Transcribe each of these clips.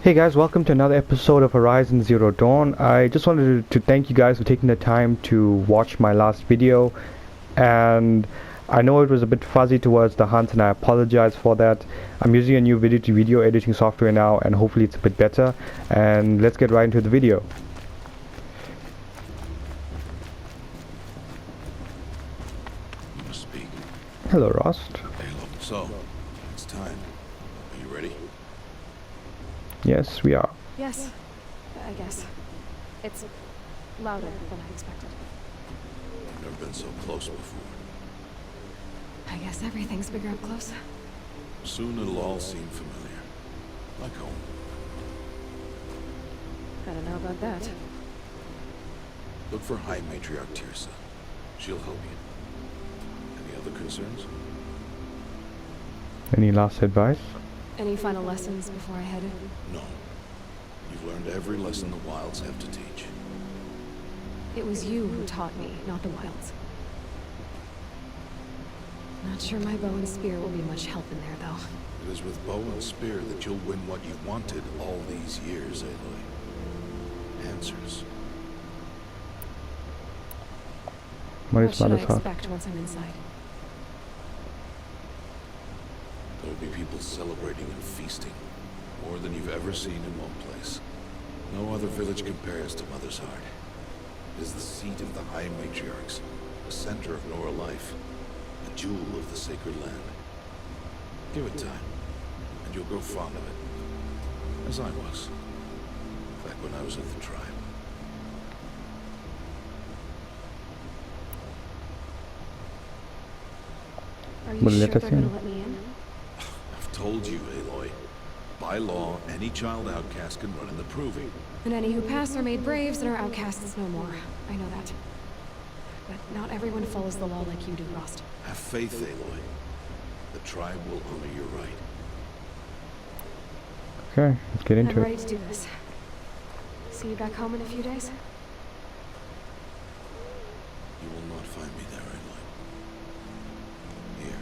Hey guys, welcome to another episode of Horizon Zero Dawn. I just wanted to thank you guys for taking the time to watch my last video, and I know it was a bit fuzzy towards the hunt and I apologize for that. I'm using a new video editing software now and hopefully it's a bit better, and let's get right into the video. You must speak. Hello Rost. Aloy. So, it's time. Are you ready? Yes, we are. Yes, I guess. It's louder than I expected. I've never been so close before. I guess everything's bigger up close. Soon it'll all seem familiar. Like home. I don't know about that. Look for High Matriarch Tirsa. She'll help you. Any other concerns? Any last advice? Any final lessons before I head in? No. You've learned every lesson the Wilds have to teach. It was you who taught me, not the Wilds. Not sure my bow and spear will be much help in there, though. It is with bow and spear that you'll win what you've wanted all these years, Aloy. Answers. What should I expect once I'm inside? There'll be people celebrating and feasting. More than you've ever seen in one place. No other village compares to Mother's Heart. It is the seat of the High Matriarchs, the center of Nora life, a jewel of the sacred land. Give it time, and you'll grow fond of it. As I was, back when I was with the tribe. Are you sure they're gonna let me in? I've told you, Aloy. By law, any child outcast can run in the proving. And any who pass are made braves and are outcasts no more. I know that. But not everyone follows the law like you do, Rost. Have faith, Aloy. The tribe will honor your right. Okay, let's get into I'm ready it. to do this. See you back home in a few days? You will not find me there, Aloy. Here.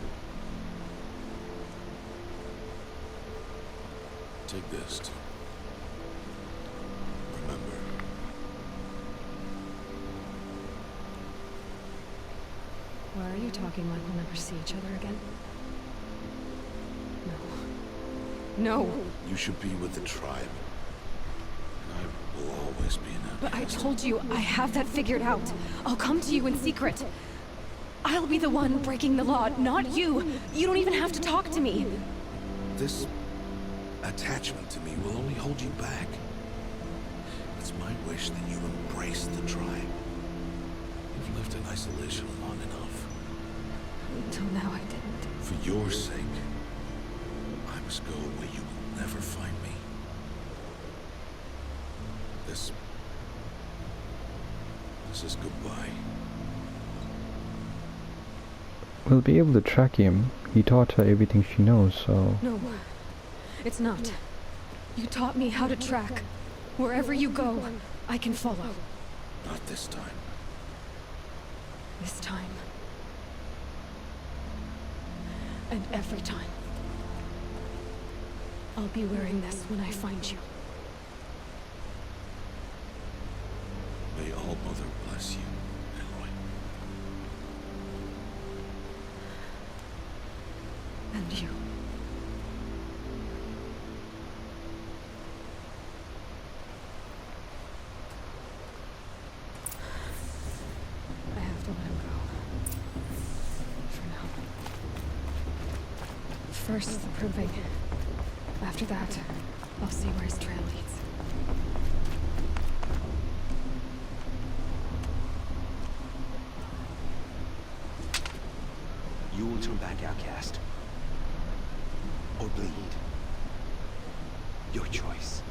Take this to remember. Why are you talking like we'll never see each other again? No. No! You should be with the tribe. And I will always be an outcast. But I told you, I have that figured out. I'll come to you in secret. I'll be the one breaking the law, not you. You don't even have to talk to me. This attachment to me will only hold you back. It's my wish that you embrace the tribe. You've lived in isolation long enough. Until now, I didn't. For your sake, I must go where you will never find me. This is goodbye. We'll be able to track him. He taught her everything she knows, so... No, it's not. You taught me how to track. Wherever you go, I can follow. Not this time. This time. And every time. I'll be wearing this when I find you. May All Mother bless you, Aloy. And you. I have to let him go. For now. First, the proving. After that, I'll see where his trail leads. You will turn back outcast. Or bleed. Your choice.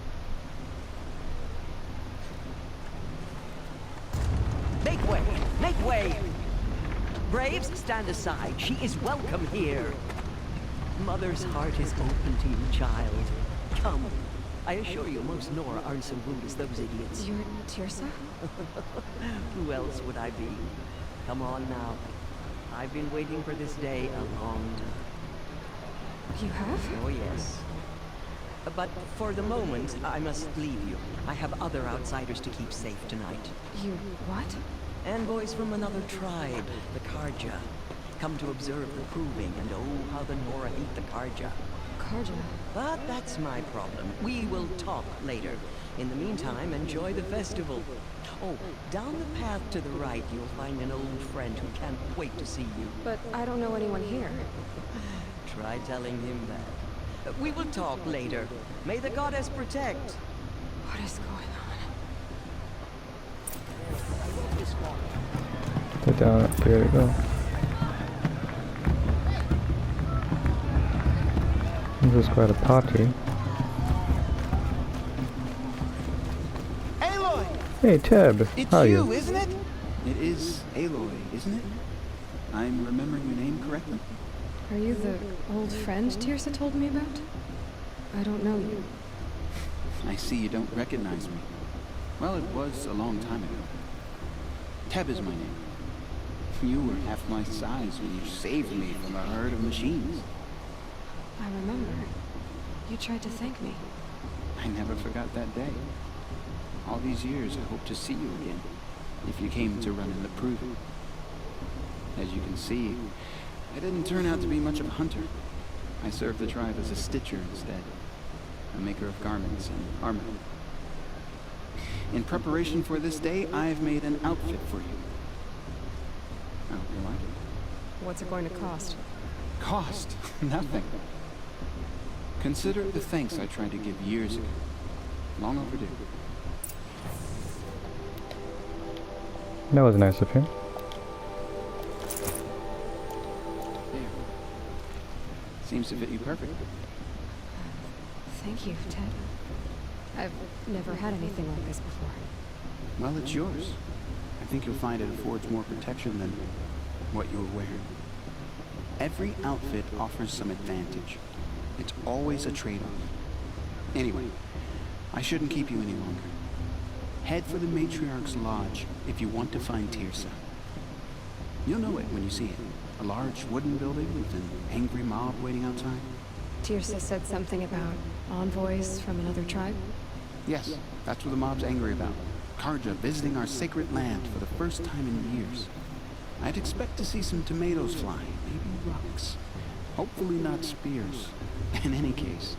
Make way! Make way! Braves, stand aside. She is welcome here. Mother's heart is open to you, child. Come. I assure you, most Nora aren't so rude as those idiots. You're Tirsa? Who else would I be? Come on now. I've been waiting for this day a long time. You have? Oh yes. But for the moment, I must leave you. I have other outsiders to keep safe tonight. You what? Envoys from another tribe, the Karja. Come to observe the proving, and oh, how the Nora hate the Karja. Karja. But that's my problem. We will talk later. In the meantime, enjoy the festival. Oh, down the path to the right, you'll find an old friend who can't wait to see you. But I don't know anyone here. Try telling him that. We will talk later. May the goddess protect. What is going on? Go down. There we go. This is quite a party. Aloy! Hey Ted, It's how are you, you? isn't it? It is Aloy, isn't it? I'm remembering your name correctly? Are you the old friend Tirsa told me about? I don't know you. I see you don't recognize me. Well, it was a long time ago. Teb is my name. You were half my size when you saved me from a herd of machines. I remember. You tried to thank me. I never forgot that day. All these years I hope to see you again, if you came to run in the proving. As you can see, I didn't turn out to be much of a hunter. I served the tribe as a stitcher instead, a maker of garments and armor. In preparation for this day, I've made an outfit for you. I hope you like it. What's it going to cost? Cost? Nothing. Consider the thanks I tried to give years ago. Long overdue. That was nice of him. There. Seems to fit you perfectly. Thank you, Ted. I've never had anything like this before. Well, it's yours. I think you'll find it affords more protection than what you were wearing. Every outfit offers some advantage. It's always a trade-off. Anyway, I shouldn't keep you any longer. Head for the Matriarchs' lodge if you want to find Tirsa. You'll know it when you see it. A large wooden building with an angry mob waiting outside. Tirsa said something about envoys from another tribe? Yes, that's what the mob's angry about. Karja visiting our sacred land for the first time in years. I'd expect to see some tomatoes fly, maybe rocks. Hopefully not spears. In any case,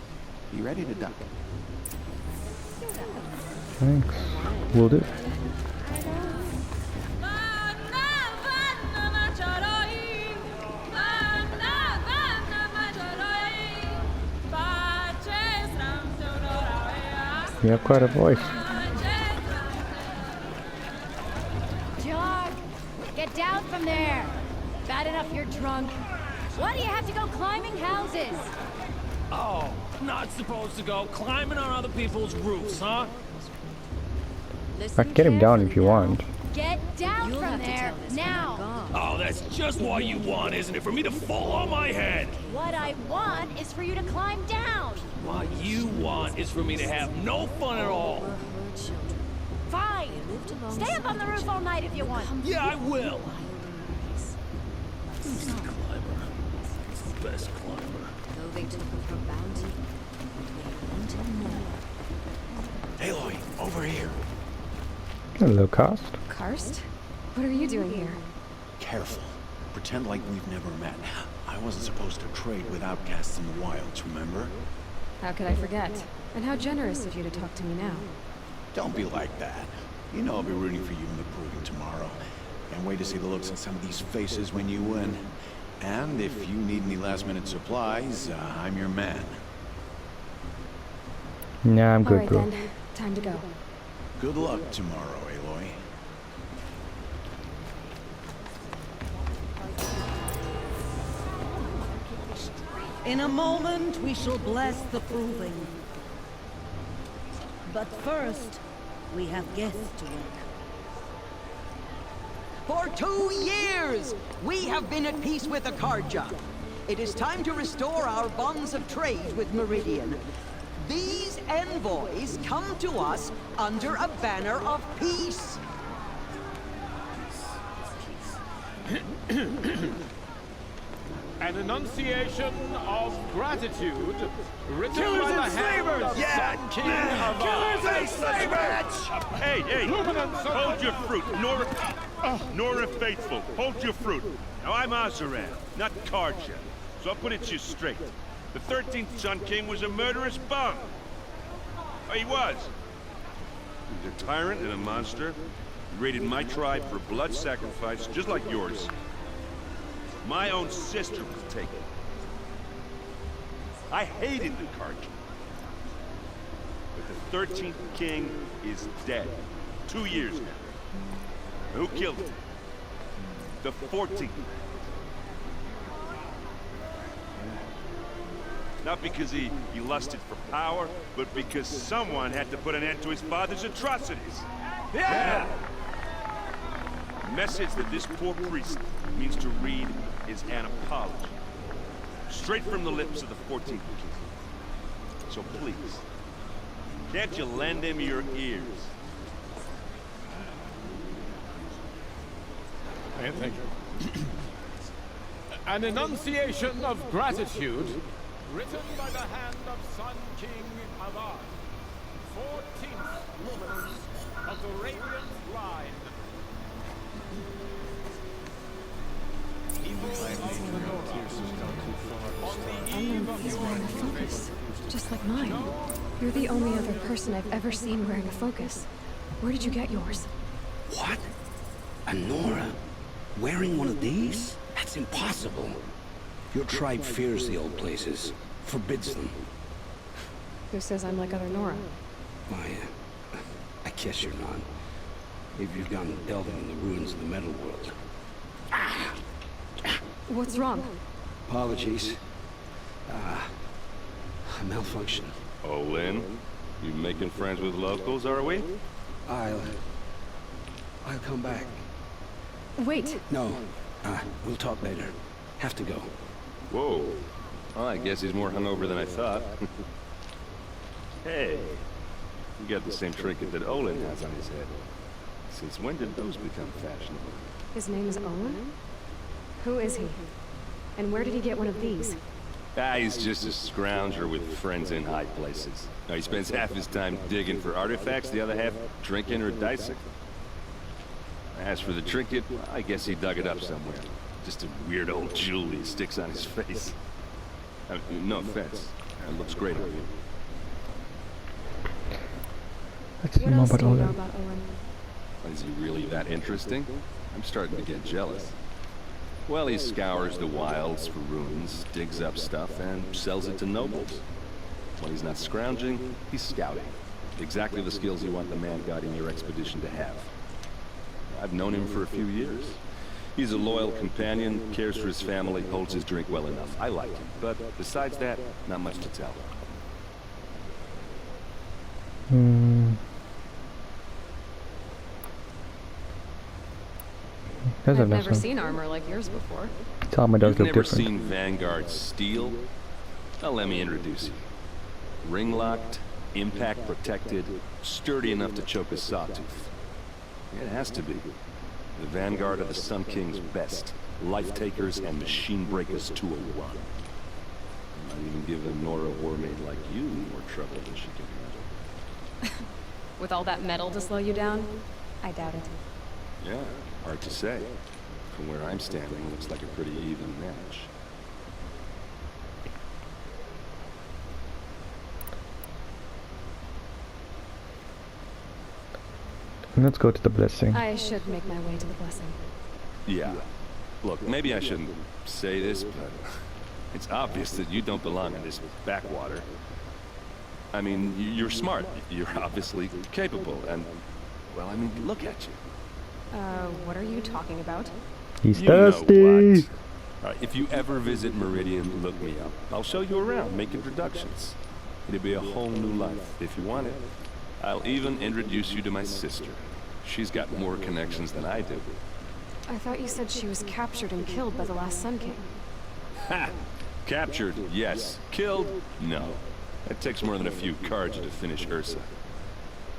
be ready to duck. Thanks. Will do. You have quite a voice. Jog! Get down from there! Bad enough you're drunk. Why do you have to go climbing houses? Oh, not supposed to go climbing on other people's roofs, huh? I can get him down if you want. Get down from there, now! Oh, that's just what you want, isn't it? For me to fall on my head! What I want is for you to climb down! What you want is for me to have no fun at all. Fine! Stay up on the roof all night if you want. Yeah, I will! He's the climber. He's the best climber. Though they took her from bounty, they wanted more. Aloy, over here. Hello, Cost. Karst? What are you doing here? Careful. Pretend like we've never met. I wasn't supposed to trade with outcasts in the wilds, remember? How could I forget? And how generous of you to talk to me now. Don't be like that. You know I'll be rooting for you in the proving tomorrow. Can't wait to see the looks on some of these faces when you win. And if you need any last-minute supplies, I'm your man. Nah, I'm good, Alright bro. then, time to go. Good luck tomorrow, Aloy. In a moment, we shall bless the proving. But first, we have guests to welcome. For 2 years, we have been at peace with the Karja. It is time to restore our bonds of trade with Meridian. These envoys come to us under a banner of peace. An enunciation of gratitude written Killers by the and hand slavers! of Yeah! Sun King of Killers and Aloy. slavers! Hey, hold your fruit. Nora Faithful, hold your fruit. Now, I'm Azaran, not Karja, so I'll put it to you straight. The 13th Sun King was a murderous bum. Oh, he was. He was a tyrant and a monster. He raided my tribe for blood sacrifice, just like yours. My own sister was taken. I hated the Karja. But the 13th King is dead. 2 years now. Who killed him? The 14th. Not because he lusted for power, but because someone had to put an end to his father's atrocities. Yeah! The message that this poor priest means to read is an apology. Straight from the lips of the 14th King. So please, can't you lend him your ears? Thank you. An enunciation of gratitude written by the hand of Sun King Aloy, 14th woman of the Radiant line. He's wearing a focus, just like mine. You're the only other person I've ever seen wearing a focus. Where did you get yours? What? A Nora? Wearing one of these? That's impossible. Your tribe fears the old places, forbids them. Who says I'm like other Nora? Why, I guess you're not. If you've gone delving in the ruins of the metal world. What's wrong? Apologies. A malfunction. Oh, Lynn? You making friends with locals, are we? I'll come back. Wait! No, we'll talk later. Have to go. Whoa. Well, I guess he's more hungover than I thought. Hey, you got the same trinket that Olin has on his head. Since when did those become fashionable? His name is Owen? Who is he? And where did he get one of these? He's just a scrounger with friends in high places. Now, he spends half his time digging for artifacts, the other half drinking or dicing. As for the trinket, I guess he dug it up somewhere. Just a weird old jewel he sticks on his face. No offense. It looks great on you. Let's see What more else about do you know Owen. about Owen? Is he really that interesting? I'm starting to get jealous. Well, he scours the wilds for ruins, digs up stuff, and sells it to nobles. When he's not scrounging, he's scouting. Exactly the skills you want the man guiding your expedition to have. I've known him for a few years. He's a loyal companion, cares for his family, holds his drink well enough. I like him, but besides that, not much to tell. I've never seen armor like yours before. Armor does You've look never different. seen Vanguard steel? Well, let me introduce you. Ring-locked, impact-protected, sturdy enough to choke a sawtooth. It has to be. The Vanguard of the Sun King's best. Life-takers and machine breakers to a run. Might even give a Nora warmaid like you more trouble than she can handle. With all that metal to slow you down? I doubt it. Yeah, hard to say. From where I'm standing, looks like a pretty even match. Let's go to the blessing. I should make my way to the blessing. Yeah. Look, maybe I shouldn't say this, but it's obvious that you don't belong in this backwater. I mean, you're smart. You're obviously capable, and, well, I mean, look at you. What are you talking about? He's You know thirsty! what. If you ever visit Meridian, look me up. I'll show you around, make introductions. It'll be a whole new life, if you want it. I'll even introduce you to my sister. She's got more connections than I do. I thought you said she was captured and killed by the last Sun King. Ha! Captured, yes. Killed, no. It takes more than a few cards to finish Ursa.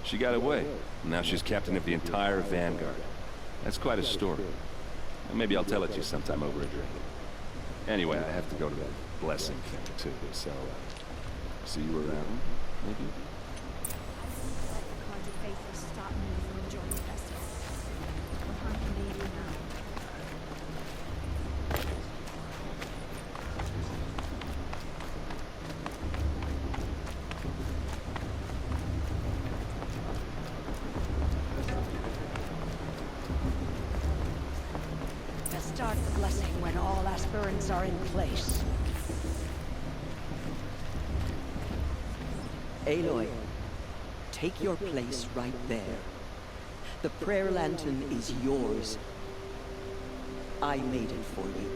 She got away. Now she's captain of the entire Vanguard. That's quite a story. Maybe I'll tell it to you sometime over a drink. Anyway, I have to go to that blessing thing too, so see you around, maybe? Start the blessing when all aspirants are in place. Aloy, take your place right there. The prayer lantern is yours. I made it for you.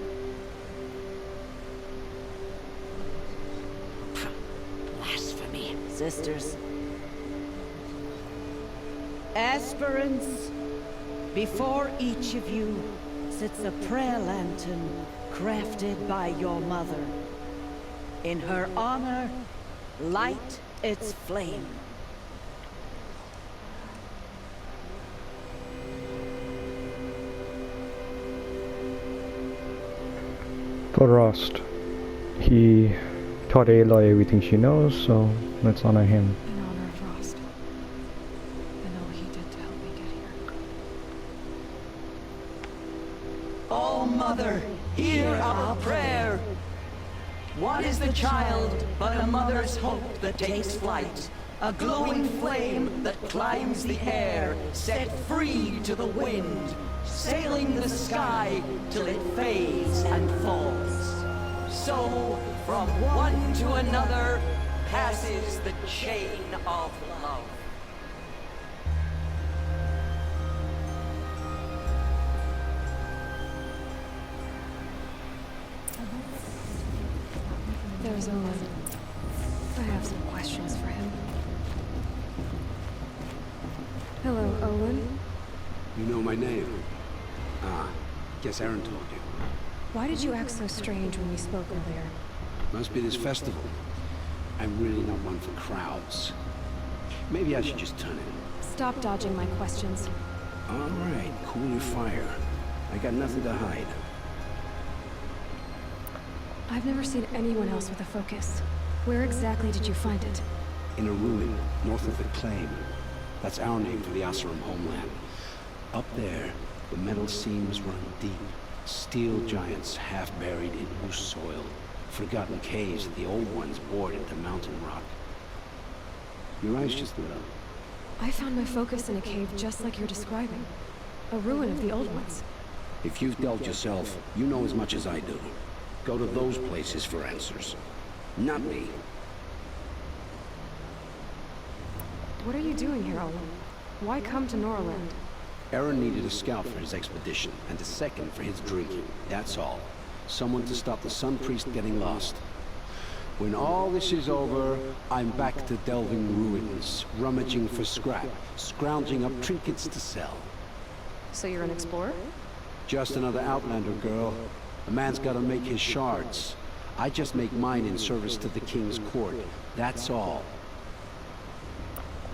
Blasphemy. Sisters. Aspirants, before each of you sits a prayer lantern crafted by your mother. In her honor, light its flame. For Rost, he taught Aloy everything she knows, so let's honor him. In honor of Rost. And all he did to help me get here. Oh, Mother, hear our prayer. What is the child but a mother's hope that takes flight? A glowing flame that climbs the air, set free to the wind, sailing the sky till it fades and falls. So, from one to another, passes the chain of love. There's Owen. I have some questions for him. Hello, Owen. You know my name? Ah, guess Aaron told you. Why did you act so strange when we spoke earlier? Must be this festival. I'm really not one for crowds. Maybe I should just turn it. Stop dodging my questions. All right, cool your fire. I got nothing to hide. I've never seen anyone else with a focus. Where exactly did you find it? In a ruin, north of the Claim. That's our name for the Oseram homeland. Up there, the metal seams run deep. Steel giants half buried in loose soil. Forgotten caves the old ones bored into mountain rock. Your eyes just lit up. I found my focus in a cave just like you're describing. A ruin of the old ones. If you've delved yourself, you know as much as I do. Go to those places for answers. Not me. What are you doing here, Owen? Why come to Noraland? Aaron needed a scout for his expedition, and a second for his drinking. That's all. Someone to stop the Sun Priest getting lost. When all this is over, I'm back to delving ruins, rummaging for scrap, scrounging up trinkets to sell. So you're an explorer? Just another Outlander, girl. A man's gotta make his shards. I just make mine in service to the King's court. That's all.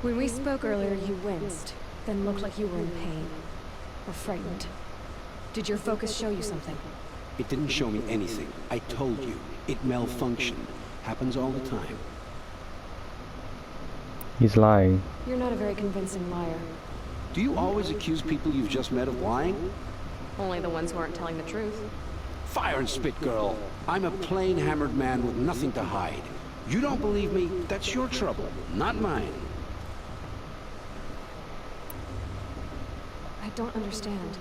When we spoke earlier, you winced, then looked like you were in pain. Or frightened. Did your focus show you something? It didn't show me anything. I told you. It malfunctioned. Happens all the time. He's lying. You're not a very convincing liar. Do you always accuse people you've just met of lying? Only the ones who aren't telling the truth. Fire and spit, girl. I'm a plain hammered man with nothing to hide. You don't believe me? That's your trouble, not mine. I don't understand.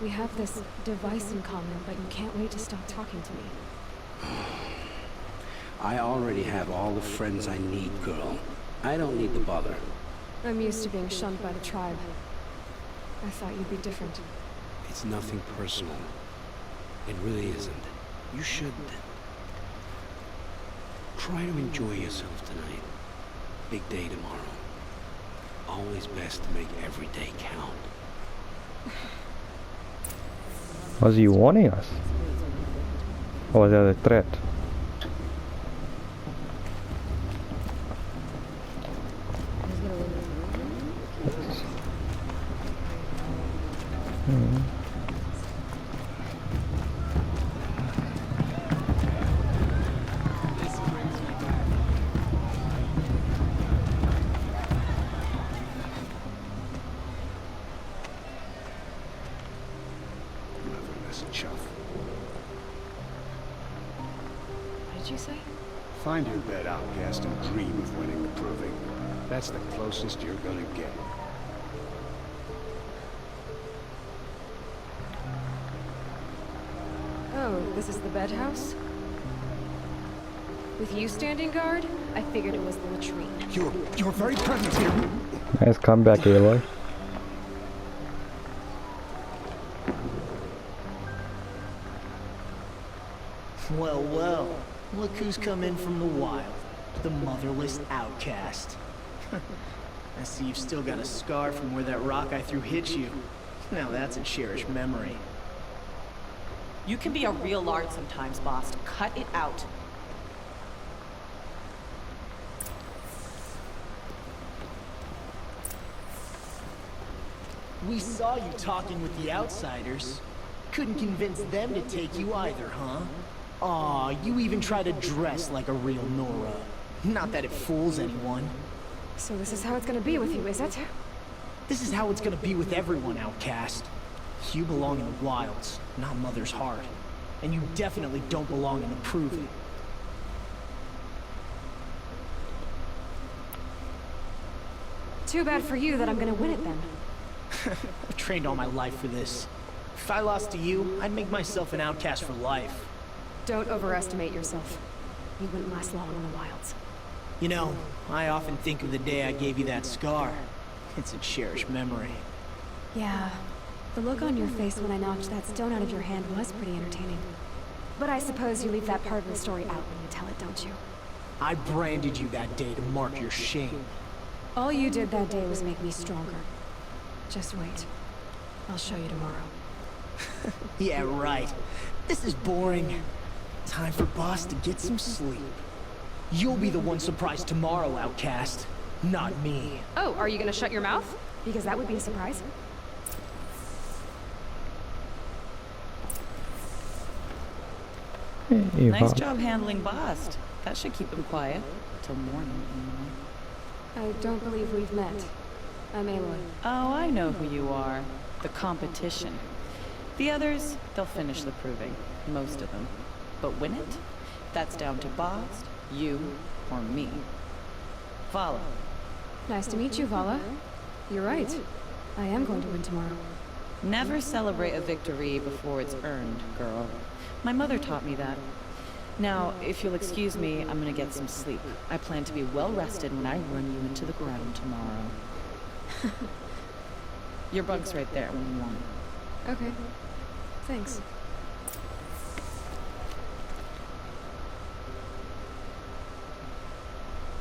We have this device in common, but you can't wait to stop talking to me. I already have all the friends I need, girl. I don't need to bother. I'm used to being shunned by the tribe. I thought you'd be different. It's nothing personal. It really isn't. You should try to enjoy yourself tonight. Big day tomorrow. Always best to make every day count. Was he warning us? Or was that a threat? did you say? Find your bed, outcast, and dream of winning the proving. That's the closest you're gonna get. Oh, this is the bed house? With you standing guard, I figured it was the latrine. Your very presence here. Nice comeback, Aloy. Well, well. Look who's come in from the wild. The motherless outcast. I see you've still got a scar from where that rock I threw hit you. Now that's a cherished memory. You can be a real lard sometimes, boss. Cut it out. We saw you talking with the outsiders. Couldn't convince them to take you either, huh? Aw, you even try to dress like a real Nora. Not that it fools anyone. So this is how it's gonna be with you, is it? This is how it's gonna be with everyone, outcast. You belong in the wilds, not Mother's heart. And you definitely don't belong in the proving. Too bad for you that I'm gonna win it then. I've trained all my life for this. If I lost to you, I'd make myself an outcast for life. Don't overestimate yourself. You wouldn't last long in the wilds. You know, I often think of the day I gave you that scar. It's a cherished memory. Yeah. The look on your face when I knocked that stone out of your hand was pretty entertaining. But I suppose you leave that part of the story out when you tell it, don't you? I branded you that day to mark your shame. All you did that day was make me stronger. Just wait. I'll show you tomorrow. Yeah, right. This is boring. Time for Boss to get some sleep. You'll be the one surprised tomorrow, outcast. Not me. Oh, are you gonna shut your mouth? Because that would be a surprise. Nice job handling Bast. That should keep him quiet. Till morning, anyway. I don't believe we've met. I'm Aloy. Oh, I know who you are. The competition. The others, they'll finish the proving. Most of them. But win it? That's down to Bast, you, or me. Vala. Nice to meet you, Vala. You're right. I am going to win tomorrow. Never celebrate a victory before it's earned, girl. My mother taught me that. Now, if you'll excuse me, I'm gonna get some sleep. I plan to be well rested when I run you into the ground tomorrow. Your bunk's right there when you want it. Okay. Thanks.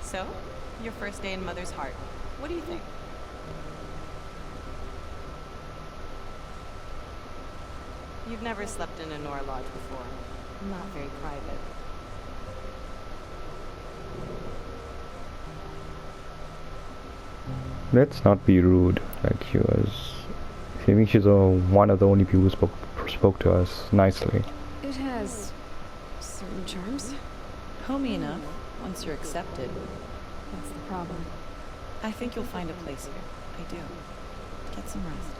So, your first day in Mother's heart. What do you think? You've never slept in a Nora lodge before. Not very private. Let's not be rude. Like she was. I think she's one of the only people who spoke to us nicely. It has certain charms. Homey enough, once you're accepted. That's the problem. I think you'll find a place here. I do. Get some rest.